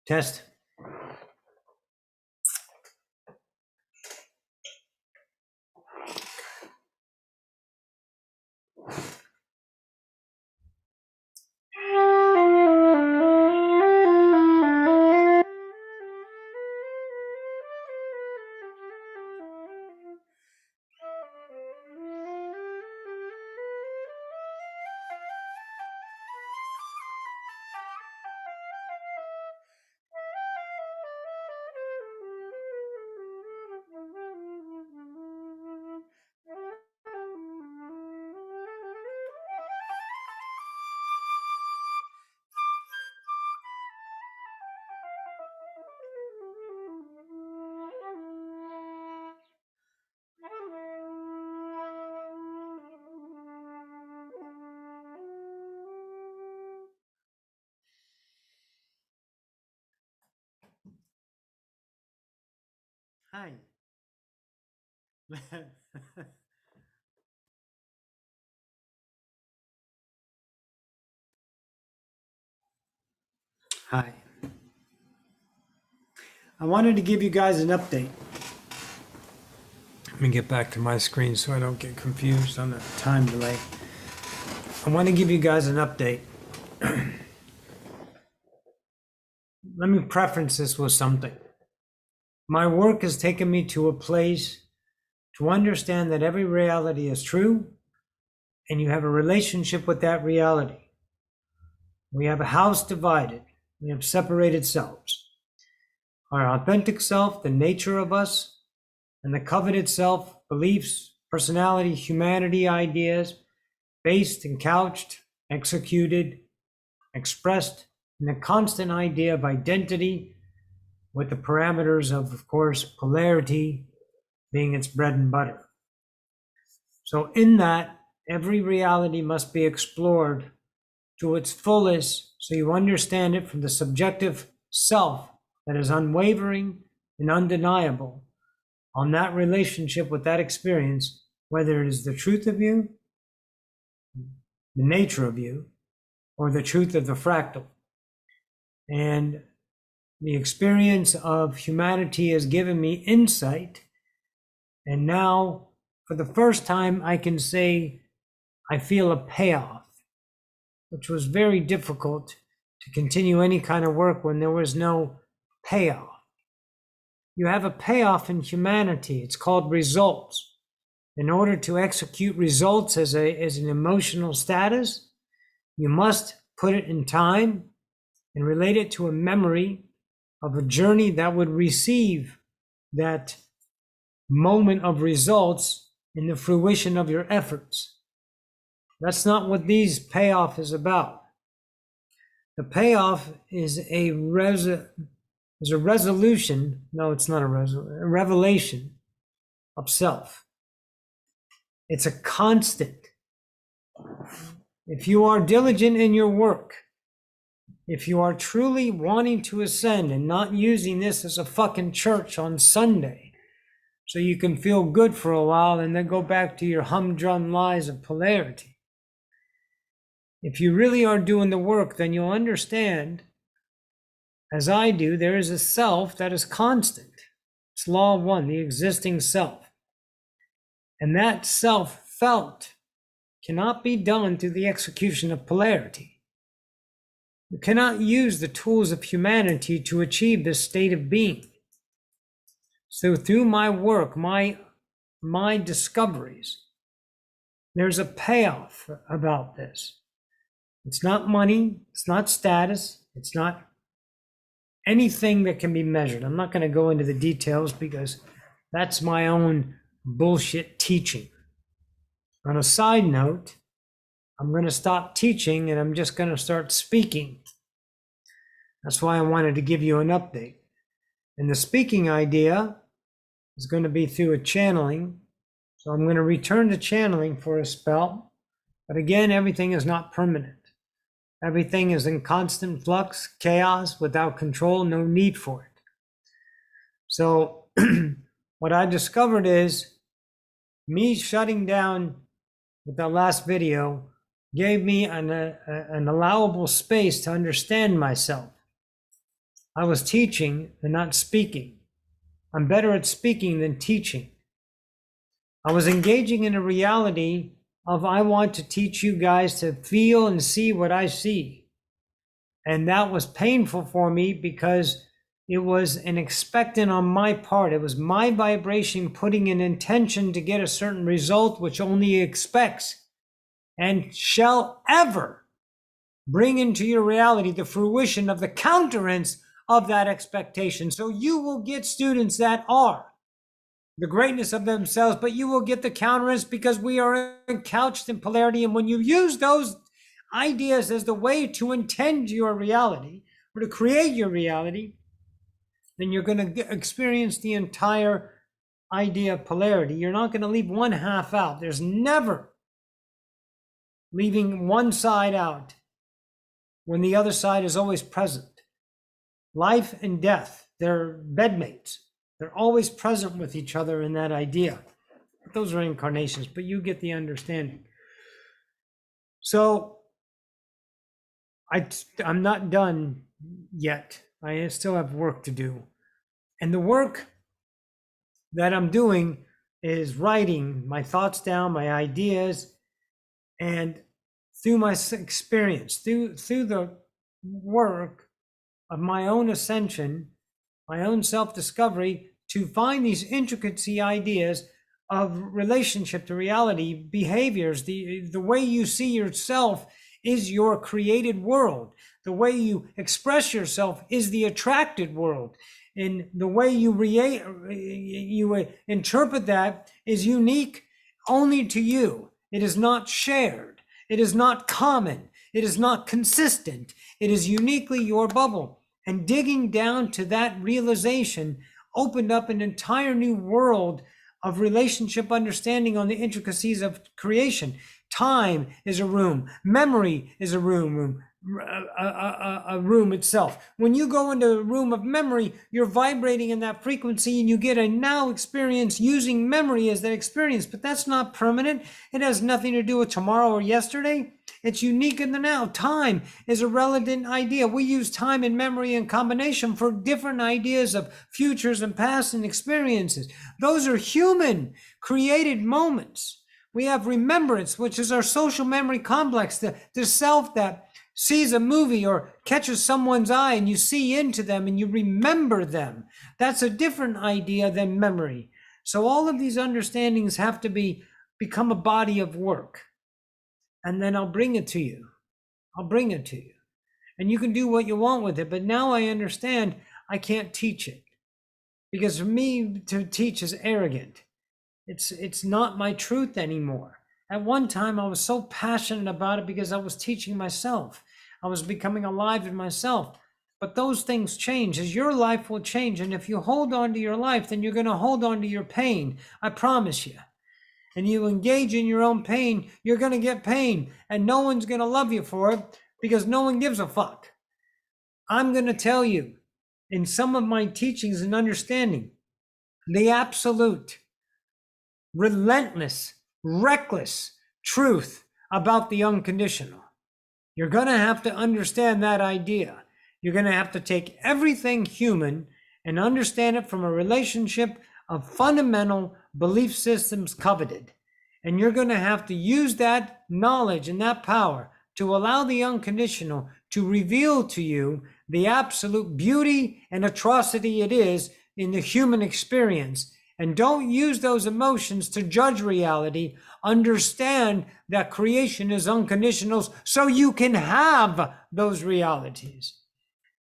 Test. Hi. Hi. I wanted to give you guys an update. Let me get back to my screen so I don't get confused on the time delay. I want to give you guys an update. Let me preference this with something. My work has taken me to a place to understand that every reality is true, and you have a relationship with that reality. We have a house divided. We have separated selves. Our authentic self, the nature of us, and the coveted self, beliefs, personality, humanity, ideas, based and couched, executed, expressed in the constant idea of identity with the parameters of course, polarity being its bread and butter. So in that, every reality must be explored to its fullest so you understand it from the subjective self that is unwavering and undeniable on that relationship with that experience, whether it is the truth of you, the nature of you, or the truth of the fractal. And the experience of humanity has given me insight. And now, for the first time, I can say I feel a payoff, which was very difficult to continue any kind of work when there was no payoff. You have a payoff in humanity. It's called results. In order to execute results as an emotional status, you must put it in time and relate it to a memory of a journey that would receive that moment of results in the fruition of your efforts. That's not what these payoff is about. The payoff is a resolution. No, it's not a revelation of self. It's a constant. If you are diligent in your work, if you are truly wanting to ascend and not using this as a fucking church on Sunday so you can feel good for a while and then go back to your humdrum lies of polarity. If you really are doing the work, then you'll understand, as I do, there is a self that is constant. It's law of one, the existing self. And that self felt cannot be done through the execution of polarity. You cannot use the tools of humanity to achieve this state of being. So through my work, my discoveries, there's a payoff about this. It's not money, it's not status, it's not anything that can be measured. I'm not going to go into the details because that's my own bullshit teaching. On a side note, I'm going to stop teaching and I'm just going to start speaking. That's why I wanted to give you an update. And the speaking idea is going to be through a channeling. So I'm going to return to channeling for a spell. But again, everything is not permanent. Everything is in constant flux, chaos, without control, no need for it. So What I discovered is me shutting down with that last video gave me an allowable space to understand myself. I was teaching and not speaking. I'm better at speaking than teaching. I was engaging in a reality of I want to teach you guys to feel and see what I see. And that was painful for me because it was an expectant on my part. It was my vibration putting an intention to get a certain result, which only expects and shall ever bring into your reality the fruition of the counterance of that expectation. So you will get students that are the greatness of themselves, but you will get the counterance because we are couched in polarity. And when you use those ideas as the way to intend your reality or to create your reality, then you're going to experience the entire idea of polarity. You're not going to leave one half out. There's never leaving one side out when the other side is always present. Life and death, they're bedmates. They're always present with each other in that idea. Those are incarnations, but you get the understanding. So I'm not done yet. I still have work to do. And the work that I'm doing is writing my thoughts down, my ideas, and through my experience, through the work of my own ascension, my own self-discovery, to find these intricacy ideas of relationship to reality, behaviors, the way you see yourself is your created world. The way you express yourself is the attracted world. And the way you interpret that is unique only to you. It is not shared. It is not common. It is not consistent. It is uniquely your bubble. And digging down to that realization opened up an entire new world of relationship understanding on the intricacies of creation. Time is a room. Memory is a room itself. When you go into a room of memory, you're vibrating in that frequency and you get a now experience using memory as that experience. But that's not permanent. It has nothing to do with tomorrow or yesterday. It's unique in the now. Time is a relevant idea. We use time and memory in combination for different ideas of futures and past and experiences. Those are human created moments. We have remembrance, which is our social memory complex, the self that sees a movie or catches someone's eye and you see into them and you remember them. That's a different idea than memory. So all of these understandings have to become a body of work. And then I'll bring it to you. I'll bring it to you. And you can do what you want with it. But now I understand I can't teach it. Because for me to teach is arrogant. It's not my truth anymore. At one time, I was so passionate about it because I was teaching myself. I was becoming alive in myself. But those things change as your life will change. And if you hold on to your life, then you're going to hold on to your pain. I promise you. And you engage in your own pain, you're going to get pain. And no one's going to love you for it because no one gives a fuck. I'm going to tell you in some of my teachings and understanding, the absolute, relentless, reckless truth about the unconditional. You're going to have to understand that idea. You're going to have to take everything human and understand it from a relationship of fundamental belief systems coveted. And you're going to have to use that knowledge and that power to allow the unconditional to reveal to you the absolute beauty and atrocity it is in the human experience. And don't use those emotions to judge reality. Understand that creation is unconditional so you can have those realities.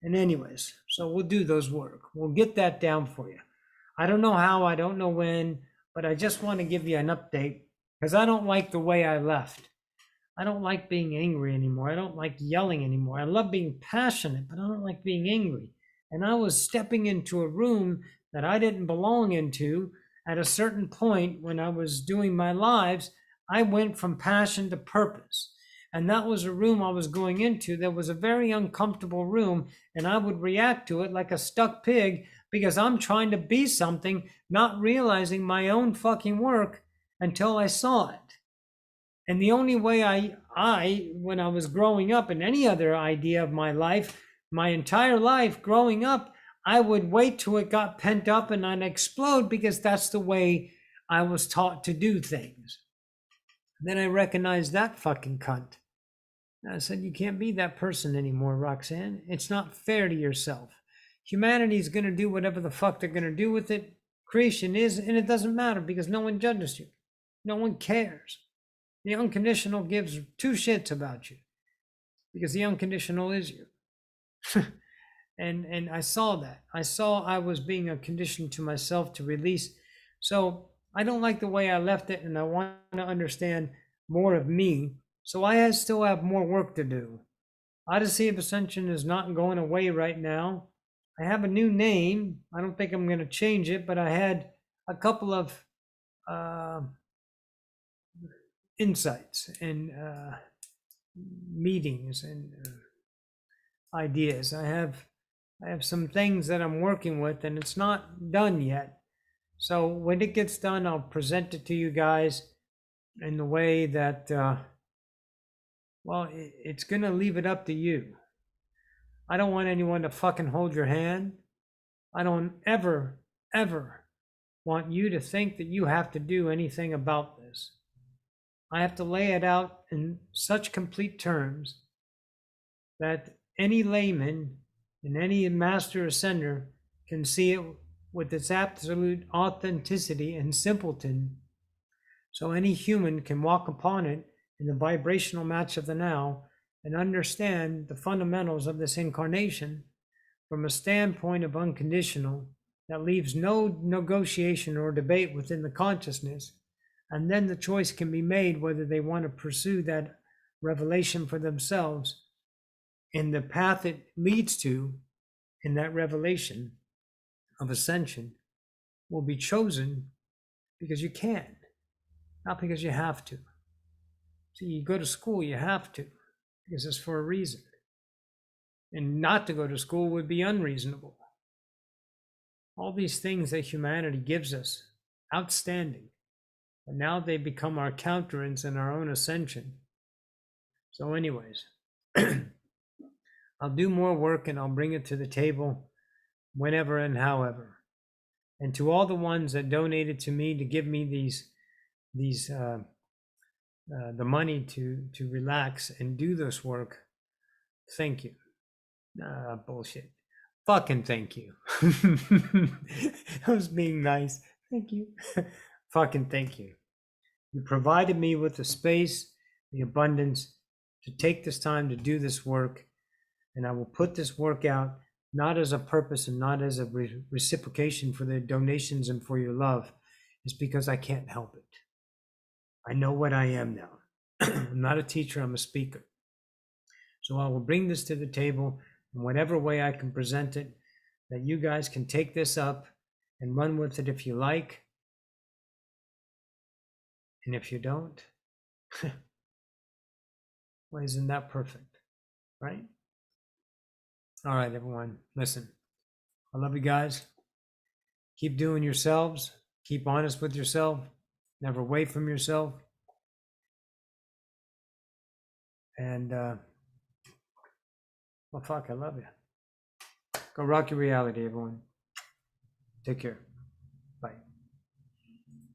And anyways, so we'll do those work. We'll get that down for you. I don't know how, I don't know when, but I just want to give you an update because I don't like the way I left. I don't like being angry anymore. I don't like yelling anymore. I love being passionate, but I don't like being angry. And I was stepping into a room that I didn't belong into at a certain point when I was doing my lives. I went from passion to purpose. And that was a room I was going into that was a very uncomfortable room. And I would react to it like a stuck pig because I'm trying to be something, not realizing my own fucking work until I saw it. And the only way I, when I was growing up, and any other idea of my life, my entire life growing up, I would wait till it got pent up and I'd explode because that's the way I was taught to do things. Then I recognized that fucking cunt. I said, you can't be that person anymore, Roxanne. It's not fair to yourself. Humanity's going to do whatever the fuck they're going to do with it. Creation is, and it doesn't matter because no one judges you. No one cares. The unconditional gives two shits about you because the unconditional is you. and I saw that. I saw I was being a condition to myself to release. So I don't like the way I left it, and I want to understand more of me. So I still have more work to do. Odyssey of Ascension is not going away right now. I have a new name. I don't think I'm going to change it, but I had a couple of insights and meetings and ideas. I have some things that I'm working with, and it's not done yet. So when it gets done, I'll present it to you guys in the way that, well, it's going to leave it up to you. I don't want anyone to fucking hold your hand. I don't ever want you to think that you have to do anything about this. I have to lay it out in such complete terms that any layman and any master ascender can see it with its absolute authenticity and simpleton. So any human can walk upon it in the vibrational match of the now and understand the fundamentals of this incarnation from a standpoint of unconditional that leaves no negotiation or debate within the consciousness. And then the choice can be made whether they want to pursue that revelation for themselves. And the path it leads to in that revelation of ascension will be chosen because you can, not because you have to. So you go to school, you have to, because it's for a reason. And not to go to school would be unreasonable. All these things that humanity gives us, outstanding. But now they become our counterance in our own ascension. So anyways, I'll do more work and I'll bring it to the table whenever and however. And to all the ones that donated to me to give me the money to relax and do this work, thank you. Bullshit. Fucking thank you. I was being nice. Thank you. Fucking thank you. You provided me with the space, the abundance to take this time to do this work. And I will put this work out not as a purpose and not as a reciprocation for the donations and for your love. It's because I can't help it. I know what I am now. I'm not a teacher, I'm a speaker. So I will bring this to the table in whatever way I can present it, that you guys can take this up and run with it if you like. And if you don't, well, isn't that perfect, right? All right, everyone, listen. I love you guys. Keep doing yourselves. Keep honest with yourself. Never away from yourself. And, well, fuck, I love you. Go rock your reality, everyone. Take care.